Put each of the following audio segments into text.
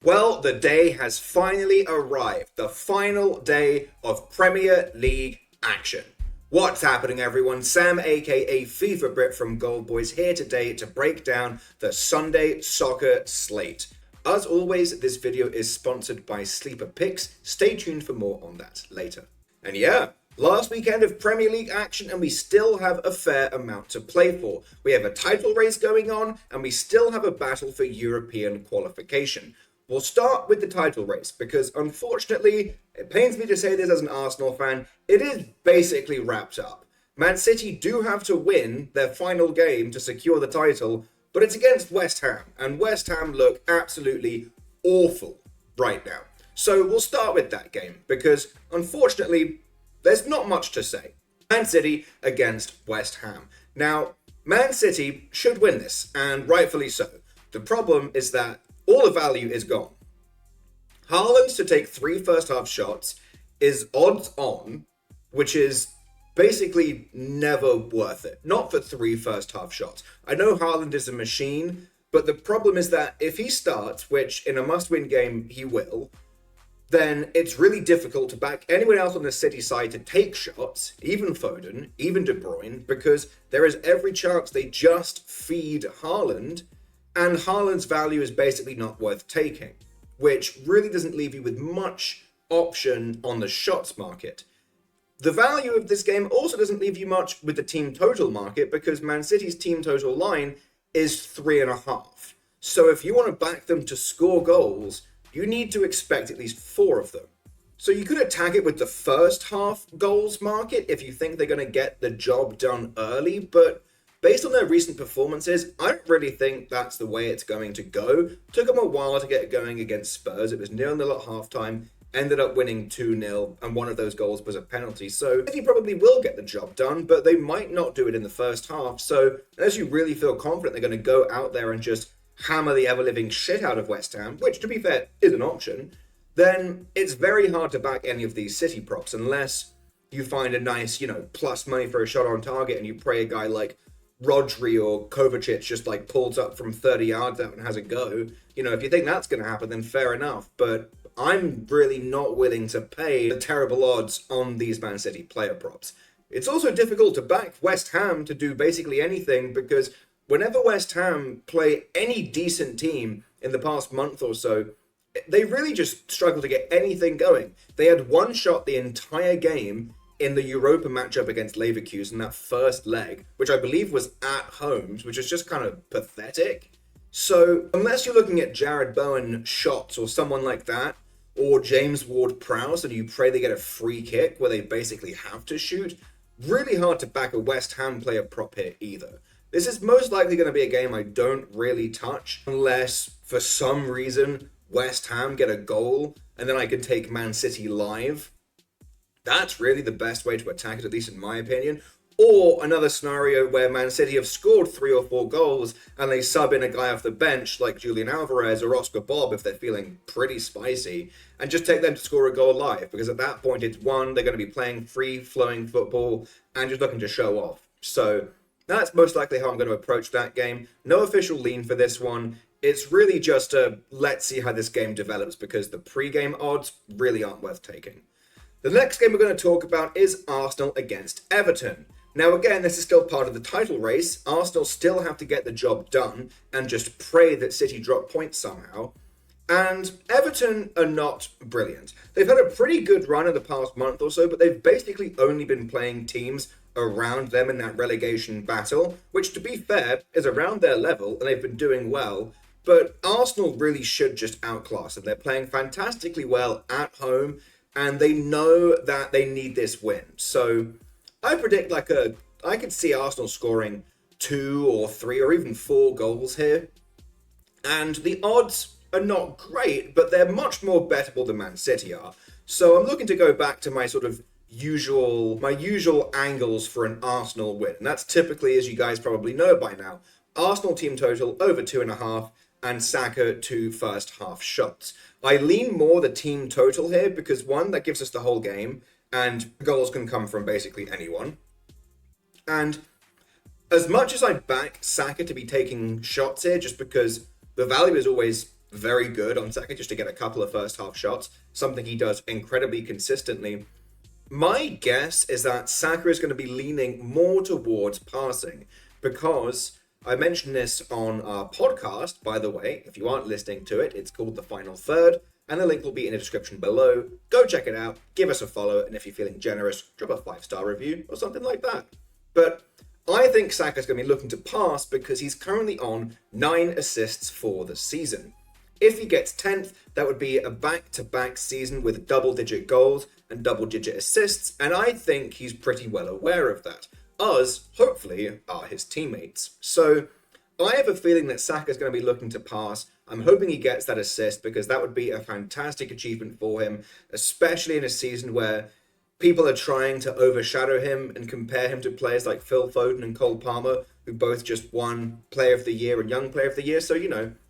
Well, the day has finally arrived. The final day of Premier League action. What's happening, everyone? Sam, aka FIFA Brit from Gold Boys, here today to break down the Sunday soccer slate. As always, this video is sponsored by Sleeper Picks. Stay tuned for more on that later. And yeah, last weekend of Premier League action, and we still have a fair amount to play for. We have a title race going on, and we still have a battle for European qualification. We'll start with the title race because, unfortunately, it pains me to say this as an Arsenal fan, it is basically wrapped up. Man City do have to win their final game to secure the title, but it's against West Ham, and West Ham look absolutely awful right now. So we'll start with that game because, unfortunately, there's not much to say. Man City against West Ham. Now, Man City should win this, and rightfully so. The problem is that all the value is gone. Haaland to take 3 first half shots is odds on, which is basically never worth it. Not for 3 first half shots. I know Haaland is a machine, but the problem is that if he starts, which in a must-win game he will, then it's really difficult to back anyone else on the City side to take shots, even Foden, even De Bruyne, because there is every chance they just feed Haaland, and Haaland's value is basically not worth taking, which really doesn't leave you with much option on the shots market. The value of this game also doesn't leave you much with the team total market because Man City's team total line is 3.5. So if you want to back them to score goals, you need to expect at least 4 of them. So you could attack it with the first half goals market if you think they're going to get the job done early, but based on their recent performances, I don't really think that's the way it's going to go. Took them a while to get going against Spurs. It was 0-0 at halftime, ended up winning 2-0, and one of those goals was a penalty. So City probably will get the job done, but they might not do it in the first half. So unless you really feel confident they're going to go out there and just hammer the ever-living shit out of West Ham, which, to be fair, is an option, then it's very hard to back any of these City props unless you find a nice, plus money for a shot on target and you pray a guy like Rodri or Kovacic just pulls up from 30 yards out and has a go. If you think that's going to happen, then fair enough. But I'm really not willing to pay the terrible odds on these Man City player props. It's also difficult to back West Ham to do basically anything because whenever West Ham play any decent team in the past month or so, they really just struggle to get anything going. They had one shot the entire game in the Europa matchup against Leverkusen, that first leg, which I believe was at home, which is just kind of pathetic. So unless you're looking at Jared Bowen shots or someone like that, or James Ward-Prowse, and you pray they get a free kick where they basically have to shoot, really hard to back a West Ham player prop here either. This is most likely going to be a game I don't really touch unless, for some reason, West Ham get a goal and then I can take Man City live. That's really the best way to attack it, at least in my opinion. Or another scenario where Man City have scored 3 or 4 goals and they sub in a guy off the bench like Julian Alvarez or Oscar Bob if they're feeling pretty spicy and just take them to score a goal live. Because at that point, it's one, they're going to be playing free-flowing football and just looking to show off. So that's most likely how I'm going to approach that game. No official lean for this one. It's really just a let's see how this game develops because the pre-game odds really aren't worth taking. The next game we're going to talk about is Arsenal against Everton. Now again, this is still part of the title race. Arsenal still have to get the job done and just pray that City drop points somehow. And Everton are not brilliant. They've had a pretty good run in the past month or so, but they've basically only been playing teams around them in that relegation battle, which to be fair is around their level and they've been doing well. But Arsenal really should just outclass them. They're playing fantastically well at home, and they know that they need this win. So I predict I could see Arsenal scoring 2 or 3 or even 4 goals here. And the odds are not great, but they're much more bettable than Man City are. So I'm looking to go back to my usual angles for an Arsenal win. And that's typically, as you guys probably know by now, Arsenal team total over 2.5 and Saka 2 first half shots. I lean more the team total here because one, that gives us the whole game and goals can come from basically anyone. And as much as I back Saka to be taking shots here just because the value is always very good on Saka just to get a couple of first half shots, something he does incredibly consistently. My guess is that Saka is going to be leaning more towards passing because I mentioned this on our podcast, by the way. If you aren't listening to it, it's called The Final Third, and the link will be in the description below. Go check it out, give us a follow, and if you're feeling generous, drop a 5-star review or something like that. But I think Saka's going to be looking to pass because he's currently on 9 assists for the season. If he gets 10th, that would be a back-to-back season with double-digit goals and double-digit assists, and I think he's pretty well aware of that. Us, hopefully, are his teammates. So I have a feeling that Saka's going to be looking to pass. I'm hoping he gets that assist because that would be a fantastic achievement for him, especially in a season where people are trying to overshadow him and compare him to players like Phil Foden and Cole Palmer, who both just won Player of the Year and Young Player of the Year. So,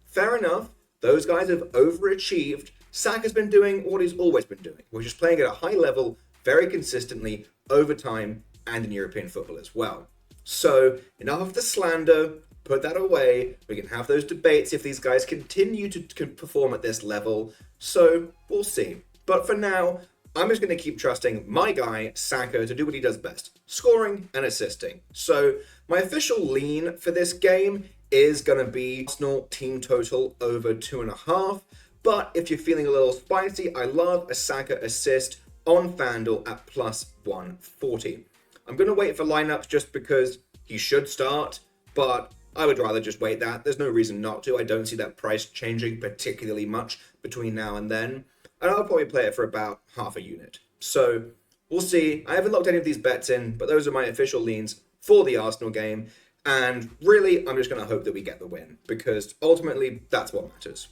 fair enough. Those guys have overachieved. Saka's been doing what he's always been doing, which is playing at a high level very consistently over time and in European football as well. So enough of the slander, put that away. We can have those debates if these guys continue to perform at this level. So we'll see. But for now, I'm just going to keep trusting my guy, Saka, to do what he does best, scoring and assisting. So my official lean for this game is going to be Arsenal team total over 2.5. But if you're feeling a little spicy, I love a Saka assist on FanDuel at plus 140. I'm going to wait for lineups just because he should start, but I would rather just wait that. There's no reason not to. I don't see that price changing particularly much between now and then. And I'll probably play it for about half a unit. So we'll see. I haven't locked any of these bets in, but those are my official leans for the Arsenal game. And really, I'm just going to hope that we get the win, because ultimately, that's what matters.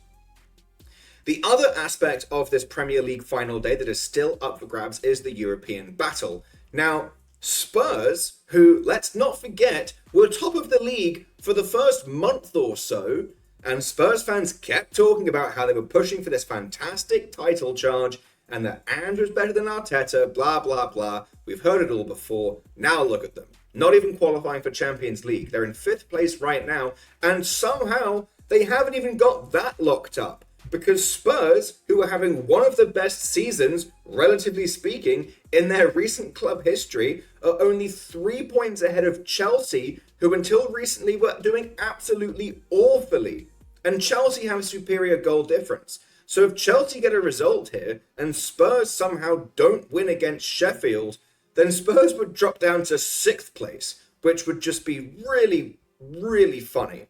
The other aspect of this Premier League final day that is still up for grabs is the European battle. Now, Spurs, who, let's not forget, were top of the league for the first month or so, and Spurs fans kept talking about how they were pushing for this fantastic title charge, and that Andrew's better than Arteta, blah, blah, blah. We've heard it all before. Now look at them. Not even qualifying for Champions League. They're in 5th place right now, and somehow they haven't even got that locked up. Because Spurs, who are having one of the best seasons, relatively speaking, in their recent club history, are only 3 points ahead of Chelsea, who until recently were doing absolutely awfully. And Chelsea have a superior goal difference. So if Chelsea get a result here, and Spurs somehow don't win against Sheffield, then Spurs would drop down to 6th place, which would just be really, really funny.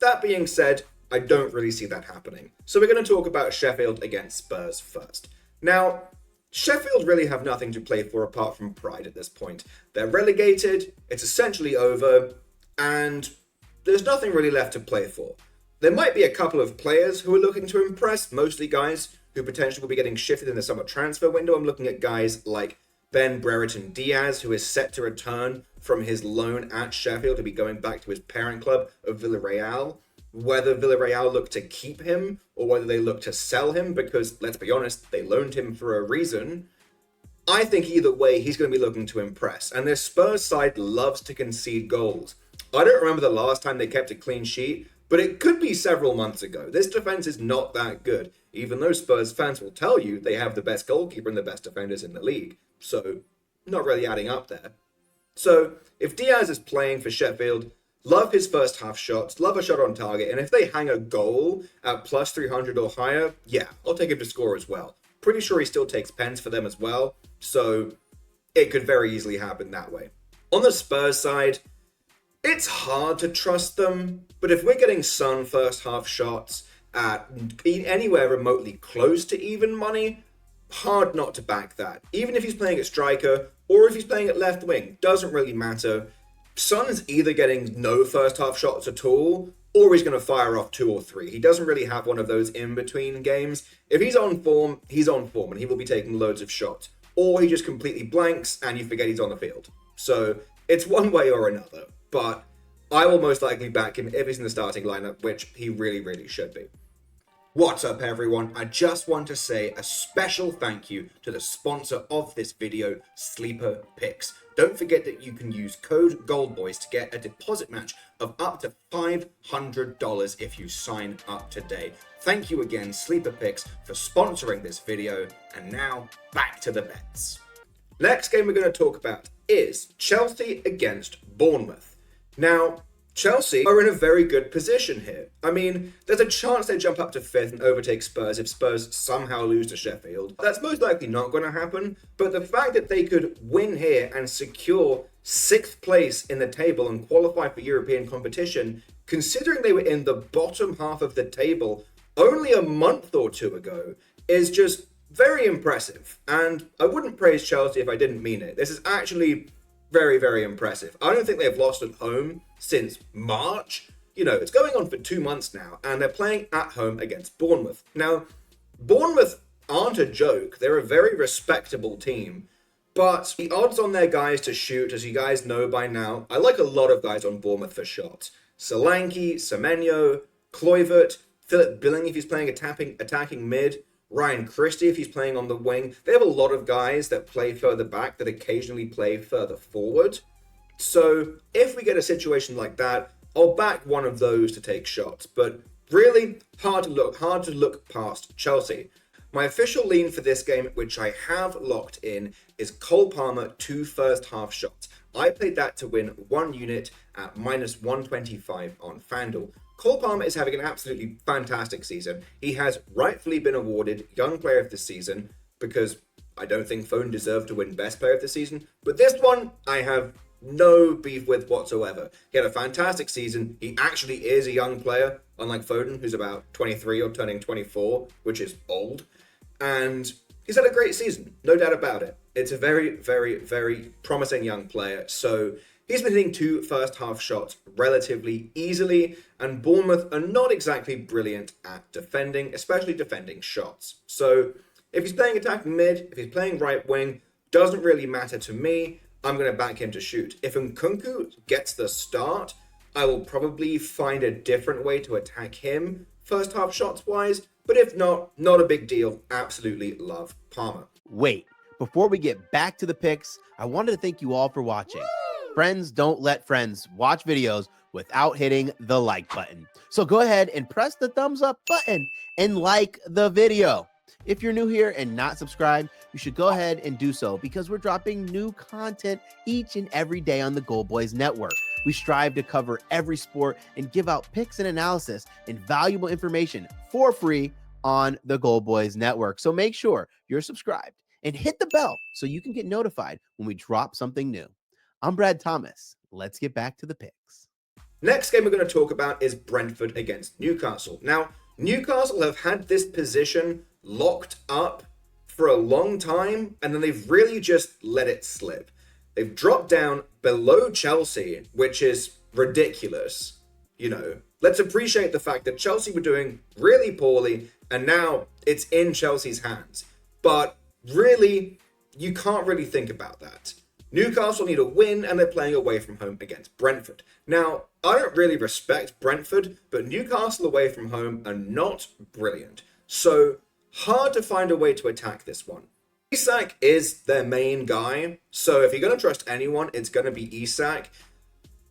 That being said, I don't really see that happening. So we're going to talk about Sheffield against Spurs first. Now, Sheffield really have nothing to play for apart from pride at this point. They're relegated, it's essentially over, and there's nothing really left to play for. There might be a couple of players who are looking to impress, mostly guys who potentially will be getting shifted in the summer transfer window. I'm looking at guys like Ben Brereton Diaz, who is set to return from his loan at Sheffield to be going back to his parent club of Villarreal. Whether Villarreal look to keep him or whether they look to sell him, because let's be honest, they loaned him for a reason. I think either way, he's going to be looking to impress. And this Spurs side loves to concede goals. I don't remember the last time they kept a clean sheet, but it could be several months ago. This defense is not that good, even though Spurs fans will tell you they have the best goalkeeper and the best defenders in the league. So, not really adding up there. So, if Diaz is playing for Sheffield, love his first half shots, love a shot on target, and if they hang a goal at plus 300 or higher, yeah, I'll take him to score as well. Pretty sure he still takes pens for them as well, so it could very easily happen that way. On the Spurs side, it's hard to trust them, but if we're getting Son first half shots at anywhere remotely close to even money, hard not to back that. Even if he's playing at striker or if he's playing at left wing, doesn't really matter. Son is either getting no first half shots at all, or he's going to fire off 2 or 3. He doesn't really have one of those in-between games. If he's on form, and he will be taking loads of shots. Or he just completely blanks, and you forget he's on the field. So, it's one way or another. But I will most likely back him if he's in the starting lineup, which he really, really should be. What's up everyone? I just want to say a special thank you to the sponsor of this video, Sleeper Picks. Don't forget that you can use code GOLDBOYS to get a deposit match of up to $500 if you sign up today. Thank you again, Sleeper Picks, for sponsoring this video. And now, back to the bets. Next game we're going to talk about is Chelsea against Bournemouth. Now, Chelsea are in a very good position here. I mean, there's a chance they jump up to 5th and overtake Spurs if Spurs somehow lose to Sheffield. That's most likely not going to happen, but the fact that they could win here and secure 6th place in the table and qualify for European competition, considering they were in the bottom half of the table only a month or two ago, is just very impressive. And I wouldn't praise Chelsea if I didn't mean it. This is actually very, very impressive. I don't think they've lost at home since March. You know, it's going on for 2 months now, and they're playing at home against Bournemouth. Now, Bournemouth aren't a joke. They're a very respectable team, but the odds on their guys to shoot, as you guys know by now, I like a lot of guys on Bournemouth for shots. Solanke, Semenyo, Kluivert, Philip Billing if he's playing attacking mid, Ryan Christie if he's playing on the wing. They have a lot of guys that play further back that occasionally play further forward. So if we get a situation like that, I'll back one of those to take shots. But really hard to look past Chelsea. My official lean for this game, which I have locked in, is Cole Palmer 2 first half shots. I played that to win 1 unit at -125 on FanDuel. Cole Palmer is having an absolutely fantastic season. He has rightfully been awarded Young Player of the Season because I don't think Foden deserved to win Best Player of the Season. But this one, I have no beef with whatsoever. He had a fantastic season. He actually is a young player, unlike Foden, who's about 23 or turning 24, which is old. And he's had a great season, no doubt about it. It's a very, very, very promising young player. So he's been hitting 2 first half shots relatively easily, and Bournemouth are not exactly brilliant at defending, especially defending shots. So if he's playing attacking mid, if he's playing right wing, doesn't really matter to me. I'm going to back him to shoot. If Nkunku gets the start, I will probably find a different way to attack him first half shots wise, but if not, not a big deal. Absolutely love Palmer. Wait, before we get back to the picks, I wanted to thank you all for watching. Friends don't let friends watch videos without hitting the like button. So go ahead and press the thumbs up button and like the video. If you're new here and not subscribed, you should go ahead and do so because we're dropping new content each and every day on the Gold Boys Network. We strive to cover every sport and give out picks and analysis and valuable information for free on the Gold Boys Network. So make sure you're subscribed and hit the bell so you can get notified when we drop something new. I'm Brad Thomas. Let's get back to the picks. Next game we're going to talk about is Brentford against Newcastle. Now, Newcastle have had this position locked up for a long time, and then they've really just let it slip. They've dropped down below Chelsea, which is ridiculous. You know, let's appreciate the fact that Chelsea were doing really poorly, and now it's in Chelsea's hands. But really, you can't really think about that. Newcastle need a win, and they're playing away from home against Brentford. Now, I don't really respect Brentford, but Newcastle away from home are not brilliant. So, hard to find a way to attack this one. Isak is their main guy, so if you're going to trust anyone, it's going to be Isak.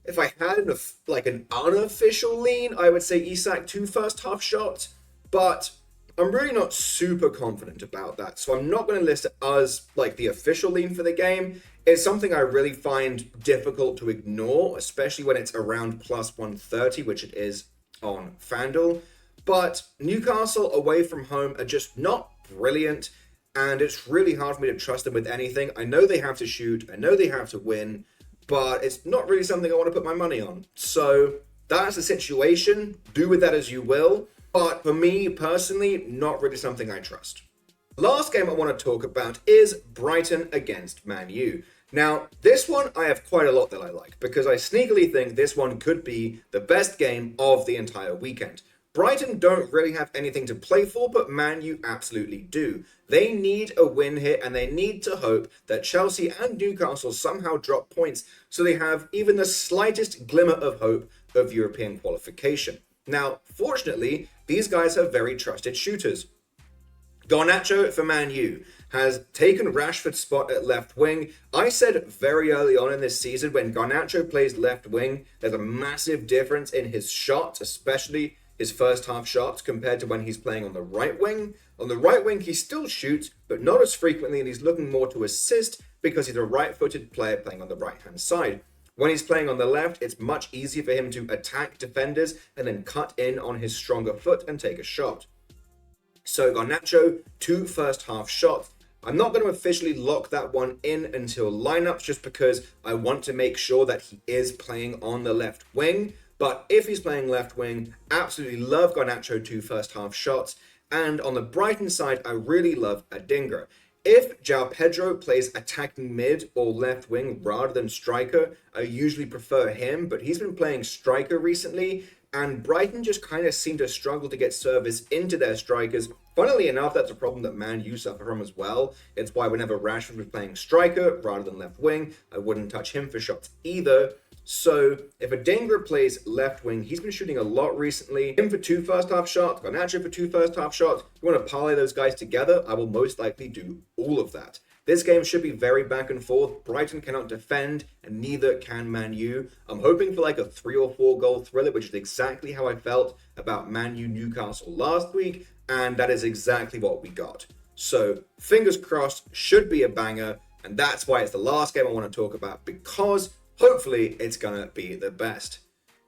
If I had an unofficial lean, I would say Isak 2 first half shots, but I'm really not super confident about that, so I'm not going to list it as like the official lean for the game. It's something I really find difficult to ignore, especially when it's around +130, which it is on FanDuel. But Newcastle away from home are just not brilliant, and it's really hard for me to trust them with anything. I know they have to shoot, I know they have to win, but it's not really something I want to put my money on. So that's the situation. Do with that as you will. But for me personally, not really something I trust. Last game I want to talk about is Brighton against Man U. Now, this one I have quite a lot that I like because I sneakily think this one could be the best game of the entire weekend. Brighton don't really have anything to play for, but Man U absolutely do. They need a win here, and they need to hope that Chelsea and Newcastle somehow drop points so they have even the slightest glimmer of hope of European qualification. Now, fortunately, these guys have very trusted shooters. Garnacho for Man U has taken Rashford's spot at left wing. I said very early on in this season when Garnacho plays left wing, there's a massive difference in his shots, especially his first half shots compared to when he's playing on the right wing. On the right wing, he still shoots, but not as frequently, and he's looking more to assist because he's a right-footed player playing on the right-hand side. When he's playing on the left, it's much easier for him to attack defenders and then cut in on his stronger foot and take a shot. So Garnacho, 2 first half shots. I'm not going to officially lock that one in until lineups just because I want to make sure that he is playing on the left wing. But if he's playing left wing, absolutely love Garnacho 2 first half shots. And on the Brighton side, I really love Adingra. If João Pedro plays attacking mid or left wing rather than striker, I usually prefer him, but he's been playing striker recently, and Brighton just kind of seem to struggle to get service into their strikers. Funnily enough, that's a problem that Man U suffer from as well. It's why whenever Rashford was playing striker rather than left wing, I wouldn't touch him for shots either. So if Adingra plays left wing, he's been shooting a lot recently. Him for 2 first half shots, Garnacho for 2 first half shots. If you want to parlay those guys together, I will most likely do all of that. This game should be very back and forth. Brighton cannot defend, and neither can Man U. I'm hoping for like a 3 or 4 goal thriller, which is exactly how I felt about Man U Newcastle last week, and that is exactly what we got. So fingers crossed, should be a banger, and that's why it's the last game I want to talk about, because hopefully it's gonna be the best.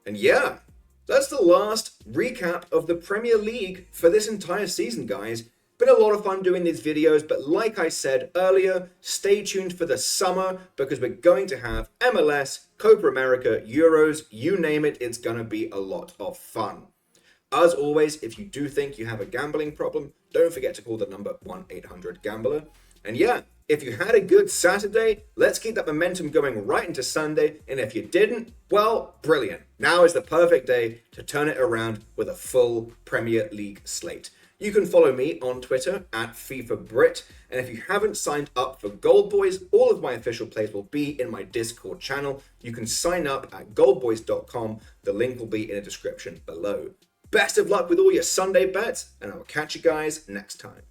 And yeah, that's the last recap of the Premier League for this entire season, guys. Been a lot of fun doing these videos, but like I said earlier, stay tuned for the summer because we're going to have MLS, Copa America, Euros, you name it, it's gonna be a lot of fun. As always, if you do think you have a gambling problem, don't forget to call the number 1-800-GAMBLER. And yeah, if you had a good Saturday, let's keep that momentum going right into Sunday. And if you didn't, well, brilliant. Now is the perfect day to turn it around with a full Premier League slate. You can follow me on Twitter at FIFABrit. And if you haven't signed up for Gold Boys, all of my official plays will be in my Discord channel. You can sign up at goldboys.com. The link will be in the description below. Best of luck with all your Sunday bets, and I will catch you guys next time.